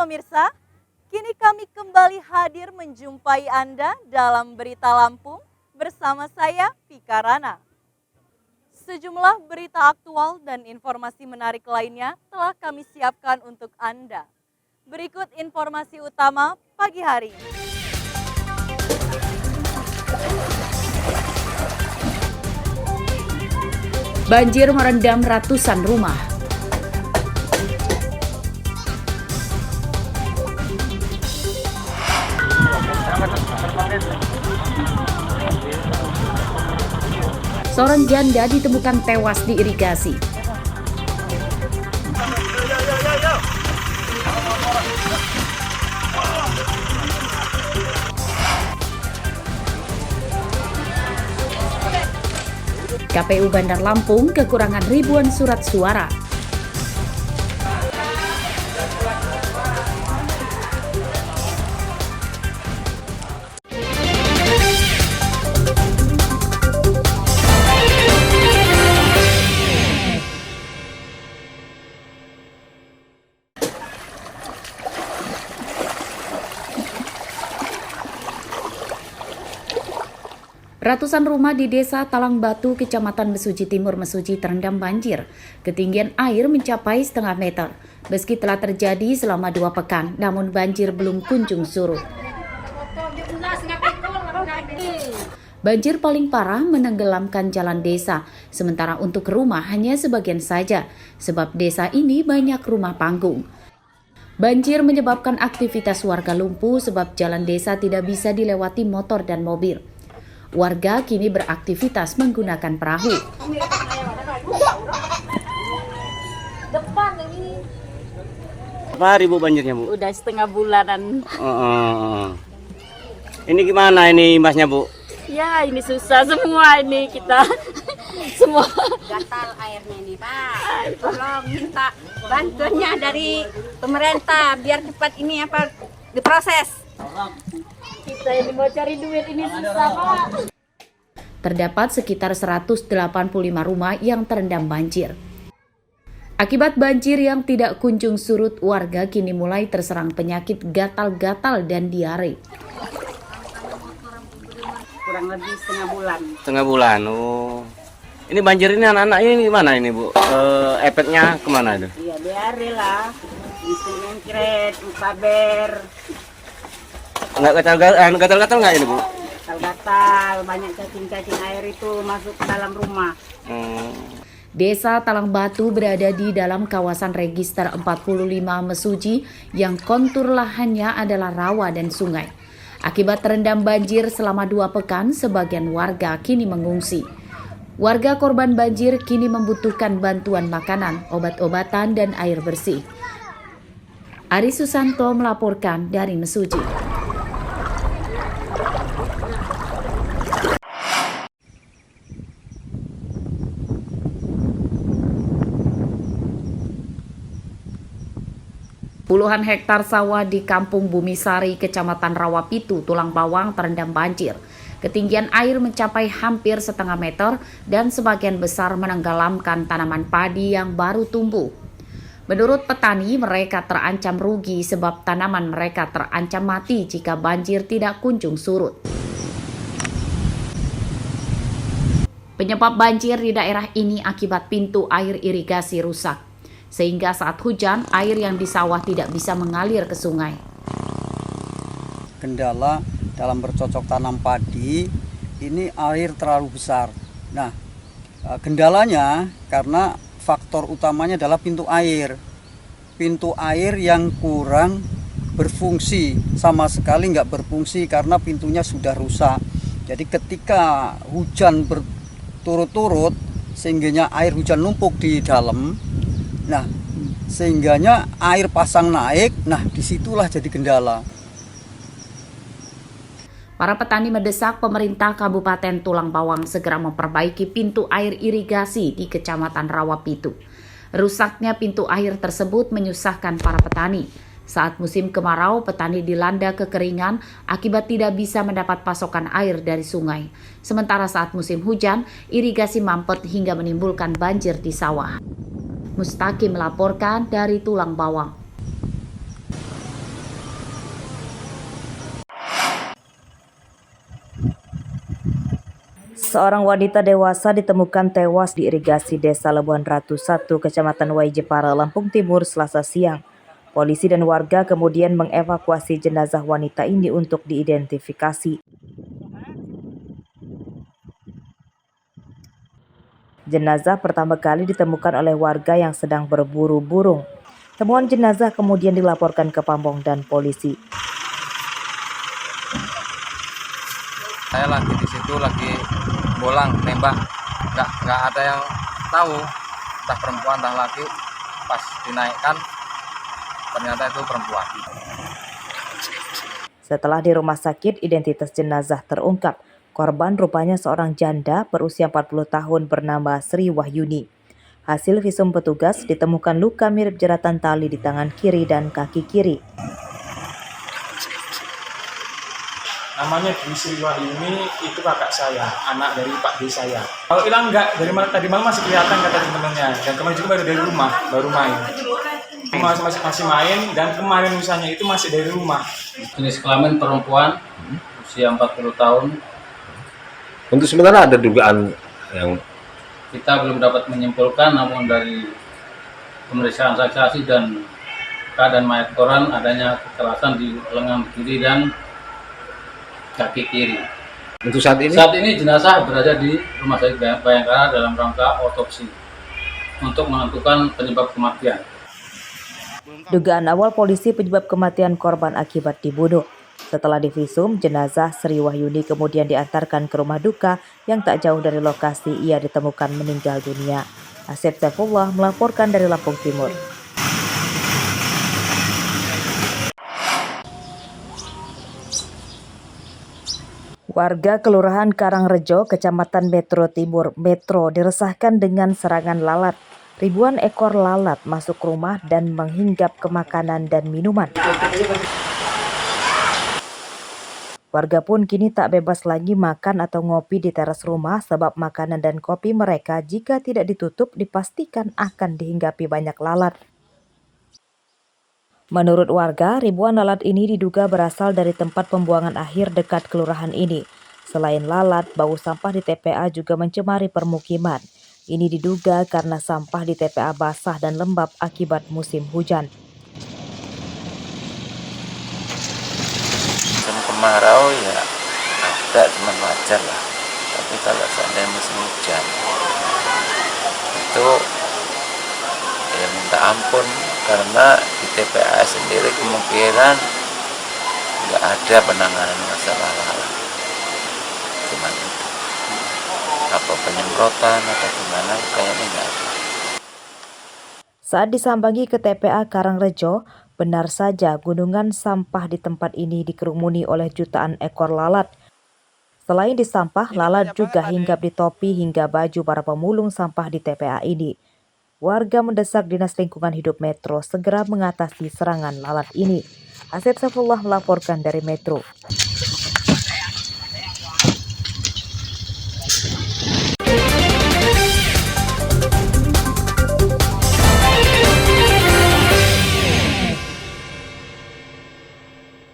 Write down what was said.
pemirsa, kini kami kembali hadir menjumpai Anda dalam Berita Lampung bersama saya, Vika Rana. Sejumlah berita aktual dan informasi menarik lainnya telah kami siapkan untuk Anda. Berikut informasi utama pagi hari ini. Banjir merendam ratusan rumah. Seorang janda ditemukan tewas di irigasi. KPU Bandar Lampung kekurangan ribuan surat suara. Ratusan rumah di Desa Talang Batu, Kecamatan Mesuji Timur, Mesuji terendam banjir. Ketinggian air mencapai setengah meter. Meski telah terjadi selama 2 pekan, namun banjir belum kunjung surut. Banjir paling parah menenggelamkan jalan desa, sementara untuk rumah hanya sebagian saja, sebab desa ini banyak rumah panggung. Banjir menyebabkan aktivitas warga lumpuh sebab jalan desa tidak bisa dilewati motor dan mobil. Warga kini beraktivitas menggunakan perahu. Depan ini. Berapa hari Bu banjirnya Bu? Udah setengah bulanan. Ini gimana ini Masnya Bu? Ya ini susah semua ini kita. Semua. Gatal airnya ini Pak. Tolong minta bantuannya dari pemerintah biar cepat ini diproses. Kita ini mau cari duit ini susah Pak. Terdapat sekitar 185 rumah yang terendam banjir. Akibat banjir yang tidak kunjung surut, warga kini mulai terserang penyakit gatal-gatal dan diare. Kurang lebih setengah bulan. Setengah bulan. Oh. Ini banjir ini anak-anak ini gimana ini Bu? Efeknya kemana itu? Iya diare lah. Bisa nyengkret, upaber. Enggak gatal-gatal nggak ini Bu? Gatal-gatal, banyak cacing-cacing air itu masuk ke dalam rumah. Desa Talang Batu berada di dalam kawasan register 45 Mesuji yang kontur lahannya adalah rawa dan sungai. Akibat terendam banjir selama 2 pekan, sebagian warga kini mengungsi. Warga korban banjir kini membutuhkan bantuan makanan, obat-obatan, dan air bersih. Ari Susanto melaporkan dari Mesuji. Puluhan hektar sawah di Kampung Bumisari, Kecamatan Rawapitu, Tulang Bawang terendam banjir. Ketinggian air mencapai hampir setengah meter dan sebagian besar menenggelamkan tanaman padi yang baru tumbuh. Menurut petani, mereka terancam rugi sebab tanaman mereka terancam mati jika banjir tidak kunjung surut. Penyebab banjir di daerah ini akibat pintu air irigasi rusak, sehingga saat hujan, air yang di sawah tidak bisa mengalir ke sungai. Kendala dalam bercocok tanam padi, ini air terlalu besar. Nah, kendalanya karena faktor utamanya adalah pintu air. Pintu air yang kurang berfungsi, sama sekali nggak berfungsi karena pintunya sudah rusak. Jadi ketika hujan berturut-turut, sehingga air hujan numpuk di dalam, nah, sehingganya air pasang naik, nah disitulah jadi kendala. Para petani mendesak pemerintah Kabupaten Tulang Bawang segera memperbaiki pintu air irigasi di Kecamatan Rawapitu. Rusaknya pintu air tersebut menyusahkan para petani. Saat musim kemarau, petani dilanda kekeringan akibat tidak bisa mendapat pasokan air dari sungai. Sementara saat musim hujan, irigasi mampet hingga menimbulkan banjir di sawah. Mustaqim melaporkan dari Tulang Bawang. Seorang wanita dewasa ditemukan tewas di irigasi Desa Lebuhan Ratu 1, Kecamatan Wai Jepara, Lampung Timur, Selasa siang. Polisi dan warga kemudian mengevakuasi jenazah wanita ini untuk diidentifikasi. Jenazah pertama kali ditemukan oleh warga yang sedang berburu burung. Temuan jenazah kemudian dilaporkan ke Pamong dan polisi. Saya lagi di situ lagi bolang nembak, nggak ada yang tahu entah perempuan entah laki. Pas dinaikkan ternyata itu perempuan. Setelah di rumah sakit, identitas jenazah terungkap. Korban rupanya seorang janda berusia 40 tahun bernama Sri Wahyuni. Hasil visum petugas ditemukan luka mirip jeratan tali di tangan kiri dan kaki kiri. Namanya Dwi Sri Wahyuni, itu kakak saya, anak dari Pak D saya. Kalau hilang enggak, tadi malam masih kelihatan kata teman-temannya. Dan kemarin juga baru dari rumah, baru main. Masih main, dan kemarin lusanya itu masih dari rumah. Jenis kelamin perempuan, usia 40 tahun. Untuk sementara ada dugaan yang Kita belum dapat menyimpulkan, namun dari pemeriksaan saksi dan keadaan mayat koran adanya kekerasan di lengan kiri dan kaki kiri. untuk saat ini Jenazah berada di Rumah Sakit Bayangkara dalam rangka otopsi untuk menentukan penyebab kematian. Dugaan awal polisi penyebab kematian korban akibat dibunuh. Setelah divisum, jenazah Sri Wahyuni kemudian diantarkan ke rumah duka yang tak jauh dari lokasi ia ditemukan meninggal dunia. Asep Saifullah melaporkan dari Lampung Timur. Warga Kelurahan Karangrejo, Kecamatan Metro Timur, Metro diresahkan dengan serangan lalat. Ribuan ekor lalat masuk rumah dan menghinggap ke makanan dan minuman. Warga pun kini tak bebas lagi makan atau ngopi di teras rumah sebab makanan dan kopi mereka jika tidak ditutup dipastikan akan dihinggapi banyak lalat. Menurut warga, ribuan lalat ini diduga berasal dari tempat pembuangan akhir dekat kelurahan ini. Selain lalat, bau sampah di TPA juga mencemari permukiman. Ini diduga karena sampah di TPA basah dan lembab akibat musim hujan. Kemarau ya ada, cuman wajar lah. Tapi kalau seandainya musim hujan itu ya minta ampun, karena di TPA sendiri kemungkinan nggak ada penanganan masalah lalat. Cuman itu apa penyemprotan atau gimana kayaknya nggak ada. Saat disambangi ke TPA Karangrejo, benar saja gunungan sampah di tempat ini dikerumuni oleh jutaan ekor lalat. Selain di sampah, lalat juga hinggap di topi hingga baju para pemulung sampah di TPA ini. Warga mendesak Dinas Lingkungan Hidup Metro segera mengatasi serangan lalat ini. Asep Saifullah melaporkan dari Metro.